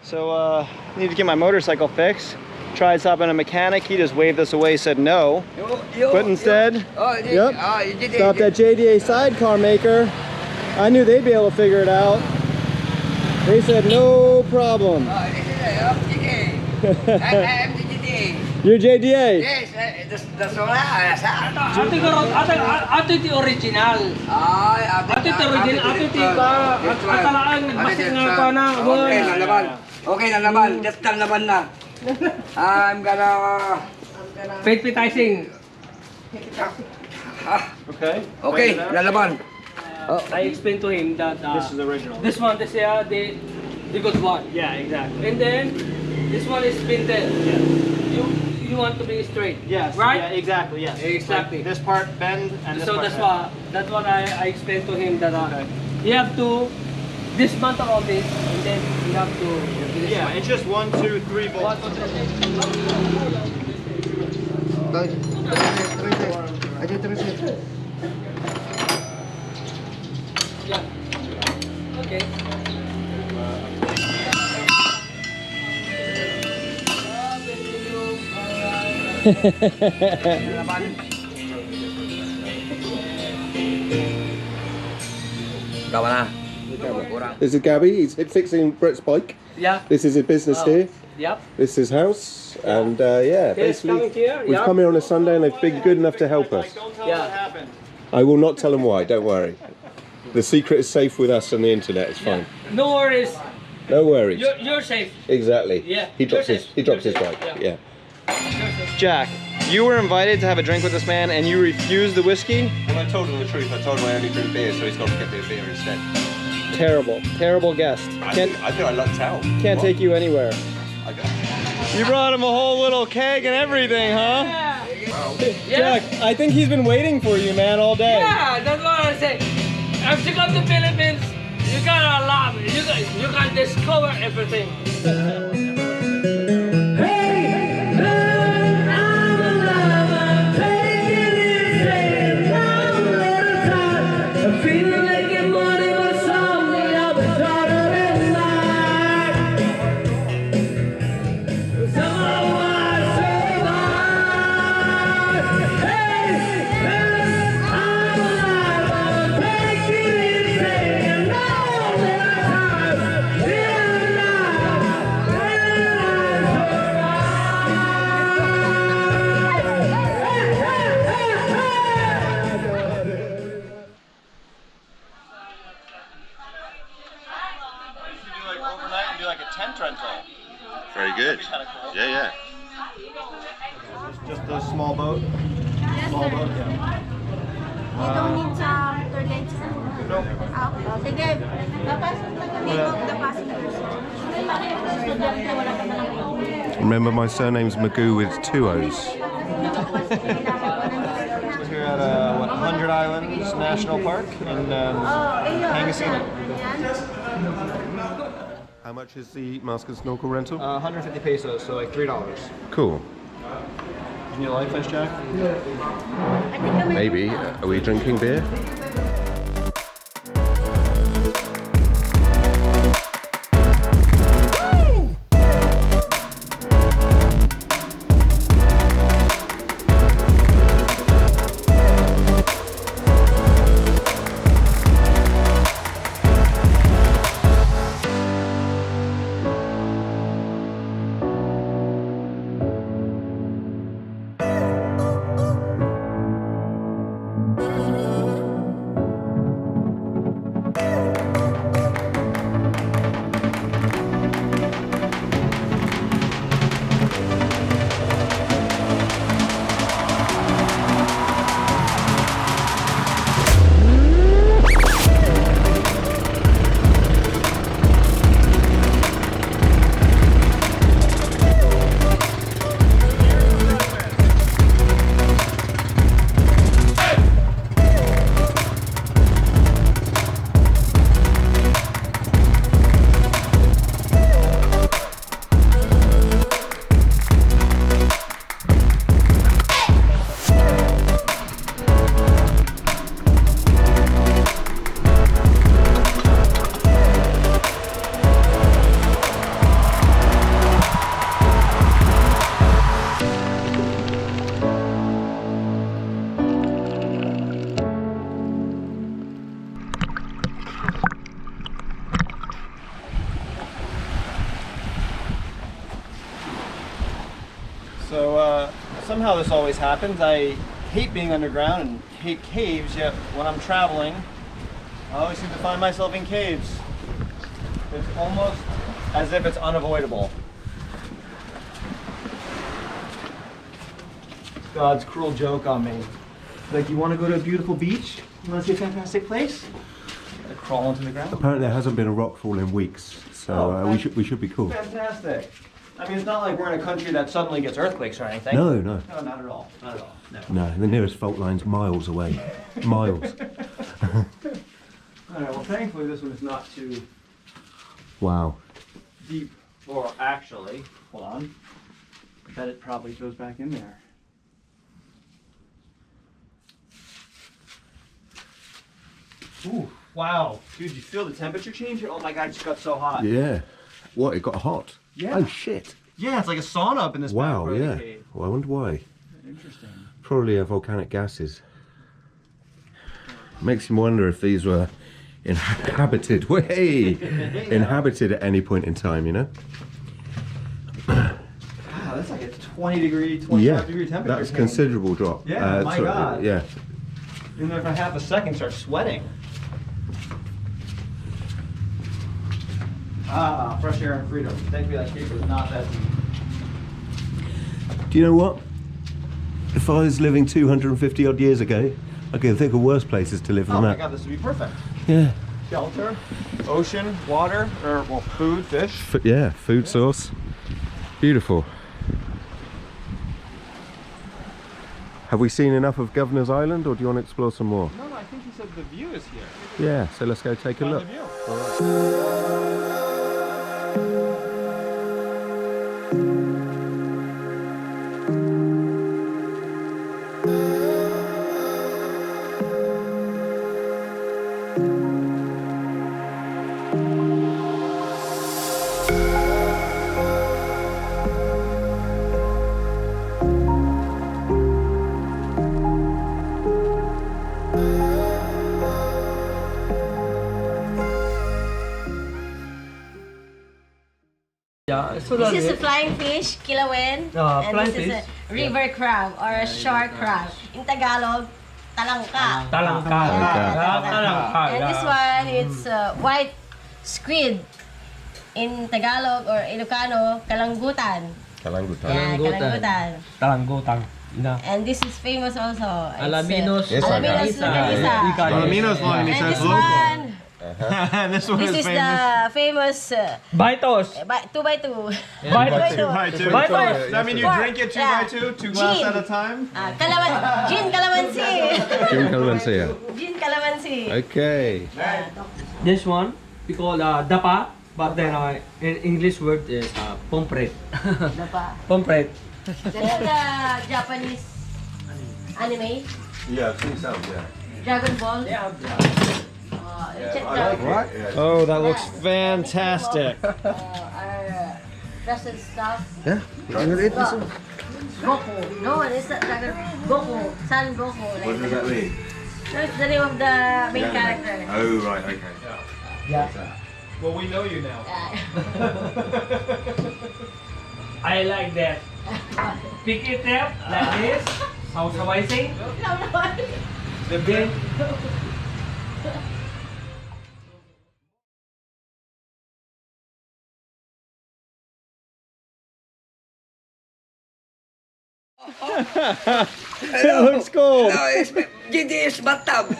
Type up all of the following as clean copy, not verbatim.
So I need to get my motorcycle fixed. Tried stopping a mechanic, he just waved us away, said no. But instead, stopped at JDA sidecar maker. I knew they'd be able to figure it out. They said no problem. You're JDA? Yes, that's all right. Ato iti original. Ato iti original. Ato iti atalaan. Nagbasit nga pa na. Okay, nalaban. Okay, nalaban. Just nalaban na. I'm gonna... Petitizing. Okay. Okay, nalaban. I explained to him that This is the original. this one, this the good one. Yeah, exactly. And then this one is pinted. Yeah. You want to be straight. Yes. Right? Yeah, exactly. Yes. Exactly. Like this part bend and this So part that's what I explained to him that you have to dismantle all this and then you have to. Yeah, it's just 1, 2, 3 bolts. Yeah. Okay. This is Gabby, he's fixing Brett's bike. Yeah. This is his business here. Yep. This is his house. And yeah, He's basically coming here. we've come here on a Sunday and they've been good enough to help us. Don't tell them what happened. I will not tell them why, don't worry. The secret is safe with us on the internet, it's fine. No worries. No worries. You're safe. Exactly. Yeah, He drops you're his safe. he drops You're his safe. bike. Yeah. Yeah. Jack, you were invited to have a drink with this man and you refused the whiskey? Well, I told him the truth. I told him I only drink beer, so he's got to get me a beer instead. Terrible, terrible guest. I think I lucked out. Can't take you anywhere. I got... You brought him a whole little keg and everything, huh? Yeah. Jack, I think he's been waiting for you, man, all day. Yeah, that's what I say. If you come to Philippines, you gotta love it. You can discover everything. Very good. Yeah. Just a small boat? Small boat, yeah. You don't need some toilets? No. Sige, papasok na kami of the passengers. Remember my surname's Magoo with 2 O's. So here at 100 Islands National Park in Pangasinan. How much is the mask and snorkel rental? 150 pesos, so like $3. Cool. You need a life vest, Jack? Maybe. Are we drinking beer? how this always happens. I hate being underground and hate caves, yet when I'm traveling, I always seem to find myself in caves. It's almost as if it's unavoidable. God's cruel joke on me. Like, you want to go to a beautiful beach? You want to see a fantastic place? You gotta crawl into the ground. Apparently there hasn't been a rockfall in weeks, so we should be cool. Fantastic. I mean, it's not like we're in a country that suddenly gets earthquakes or anything. No. No, not at all. Not at all. No. No, the nearest fault line's miles away. Miles. Alright, well, thankfully this one is not too Wow. deep. Or actually, hold on. I bet it probably goes back in there. Ooh, wow. Dude, you feel the temperature change here? Oh my god, it just got so hot. Yeah. What, it got hot? Yeah. Oh shit. Yeah, it's like a sauna up in this Wow, back row yeah. cave. Well, I wonder why. Interesting. Probably volcanic gases. Makes you wonder if these were inhabited, inhabited at any point in time, you know? Wow, that's like a 20 degree, 25 degree temperature that's change. considerable drop. Yeah, my God. Yeah. Even though for half a second start sweating. Ah, fresh air and freedom. Thankfully that cave was not that deep. Do you know what? If I was living 250 odd years ago, I could think of worse places to live than Oh my that. god, this would be perfect. Yeah. Shelter, ocean, water, or well, food, fish. Yeah, food source. Beautiful. Have we seen enough of Governor's Island, or do you want to explore some more? No, I think he said the view is here. Yeah, so let's go take a Find look. the view. Yeah, so This is a flying fish, kilawin, and flying this is fish. a river crab or a shore crab. In Tagalog, talangka. Talangka. And this one, it's white squid. In Tagalog or Ilocano, kalangutan. Kalangutan. Yeah, kalangutan. Talangutang. And this is famous also. It's, Alaminos. Yes, I Alaminos Longganisa. Alaminos And this one, And this one this is is famous. the famous Baitos. 2x2. Two. Bye-bye. Does that mean you drink it 2 by 2, 2 glasses Gin. at a time? Gin calamansi. Jim Calamansi. Gin calamansi. Okay. This one, we call dapa, but then in English word is pomfret. Dapa. Pomfret. That's the Japanese anime. Yeah, I've seen some, yeah. Dragon Ball. Check out Oh, that looks fantastic. our dress and stuff. Yeah? I'm gonna eat this one. Goku. No, it's not Dragon Goku. Son Goku. What does that mean? No, it's the name of the main character. Oh, right, okay. Well, we know you now. I like that. Pick it up like this. How amazing. The big. It looks cool. This bathtub.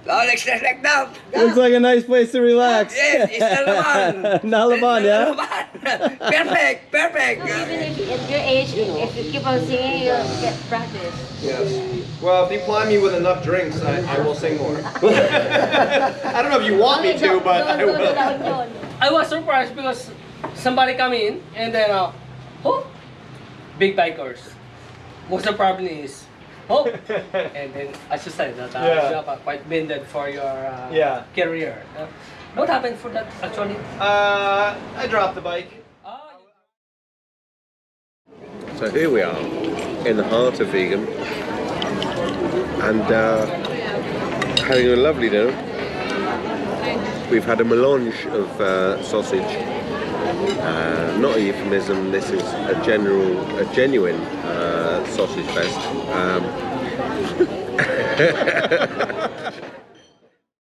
Alex, like that. Looks like a nice place to relax. Yes, it's Nalaban. Nalaban, yeah? Nalaban. Perfect, perfect. Even if at your age, if you keep on singing, you'll get practice. Yes. Well, if you ply me with enough drinks, I will sing more. I don't know if you want me to, but I will. I was surprised because somebody come in and then oh, big bikers. What's the problem is? Oh, and then as you said that you have quite bended for your career. What happened for that actually? I dropped the bike. So here we are, in the heart of vegan, and having a lovely dinner. We've had a melange of sausage Not a euphemism. This is a genuine sausage fest.